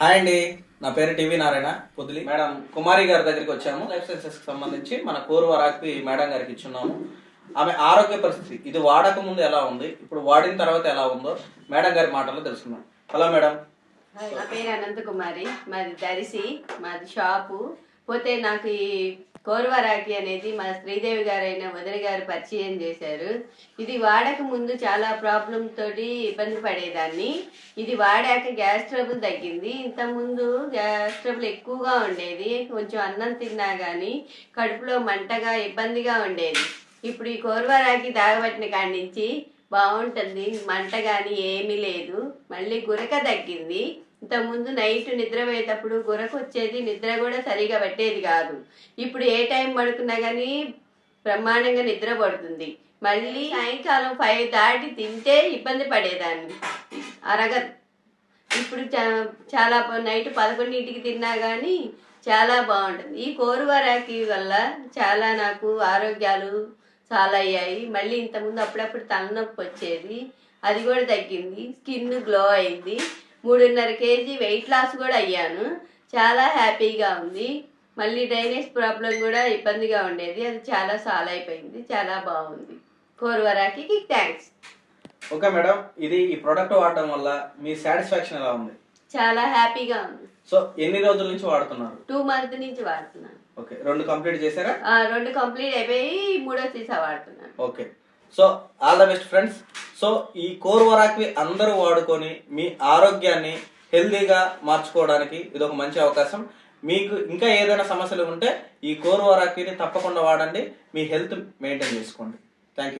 Hi అండి, నా పేరు టీవీ నారాయణ పొద్దులి. మేడం కుమారి గారి దగ్గరికి వచ్చాము. లైఫ్ సైన్సెస్కి సంబంధించి మన కోరువరాకి మేడం గారికి ఇచ్చున్నాము. ఆమె ఆరోగ్య పరిస్థితి ఇది వాడక ముందు ఎలా ఉంది, ఇప్పుడు వాడిన తర్వాత ఎలా ఉందో మేడం గారి మాటల్లో తెలుసుకున్నాం. Hello madam. నా పేరు అనంత కుమారి, మాది దరిసి, మాది షాపు. పోతే నాకు ఈ కోరువరాకి అనేది మా శ్రీదేవి గారైన వదిన గారు పరిచయం చేశారు. ఇది వాడక ముందు చాలా ప్రాబ్లం తోటి ఇబ్బంది పడేదాన్ని. ఇది వాడాక గ్యాస్ ట్రబుల్ తగ్గింది. ఇంతకుముందు గ్యాస్ ట్రబుల్ ఎక్కువగా ఉండేది. కొంచెం అన్నం తిన్నా కానీ కడుపులో మంటగా ఇబ్బందిగా ఉండేది. ఇప్పుడు ఈ కోరువరాకి తాగబట్టిన కాడి నుంచి బాగుంటుంది. మంట కానీ ఏమీ లేదు. మళ్ళీ గురక తగ్గింది. ఇంతకుముందు నైట్ నిద్రపోయేటప్పుడు గురకు వచ్చేది, నిద్ర కూడా సరిగా పట్టేది కాదు. ఇప్పుడు ఏ టైం పడుకున్నా కానీ బ్రహ్మాండంగా నిద్ర పడుతుంది. మళ్ళీ సాయంకాలం 5 దాటి తింటే ఇబ్బంది పడేదాన్ని, అరగదు. ఇప్పుడు చాలా నైట్ 11ంటికి తిన్నా కానీ చాలా బాగుంటుంది. ఈ కోరువరాకి వల్ల చాలా నాకు ఆరోగ్యాలు చాలా అయ్యాయి. మళ్ళీ ఇంతకుముందు అప్పుడప్పుడు తలనొప్పి వచ్చేది, అది కూడా తగ్గింది. స్కిన్ గ్లో అయింది. 3.5 కేజీ వెయిట్ లాస్ కూడా అయ్యాను. చాలా హ్యాపీగా ఉంది. మళ్ళీ డ్రైనేజ్ ప్రాబ్లం కూడా ఇబ్బందిగా ఉండేది, అది చాలా సాల్వ్ అయిపోయింది. చాలా బాగుంది. కోరువరాకి థ్యాంక్స్. ఓకే మేడం, ఇది ఈ ప్రోడక్ట్ వాడటం వల్ల మీ సాటిస్ఫాక్షన్ ఎలా ఉంది? చాలా హ్యాపీగా ఉంది. సో ఎన్ని రోజుల నుంచి వాడుతున్నారు? 2 మంత్ నుంచి వాడుతున్నాను. ఓకే, 2 కంప్లీట్ చేశారా? 2 కంప్లీట్ అయిపోయి 3వ సీసా వాడుతున్నాను. Okay, so all the best friends. So ఈ కోరువరాకి అందరూ వాడుకొని మీ ఆరోగ్యాన్ని హెల్దీగా మార్చుకోవడానికి ఇది ఒక మంచి అవకాశం. మీకు ఇంకా ఏదైనా సమస్యలు ఉంటే ఈ కోరువరాకిని తప్పకుండా వాడండి. మీ హెల్త్ మెయింటైన్ చేసుకోండి.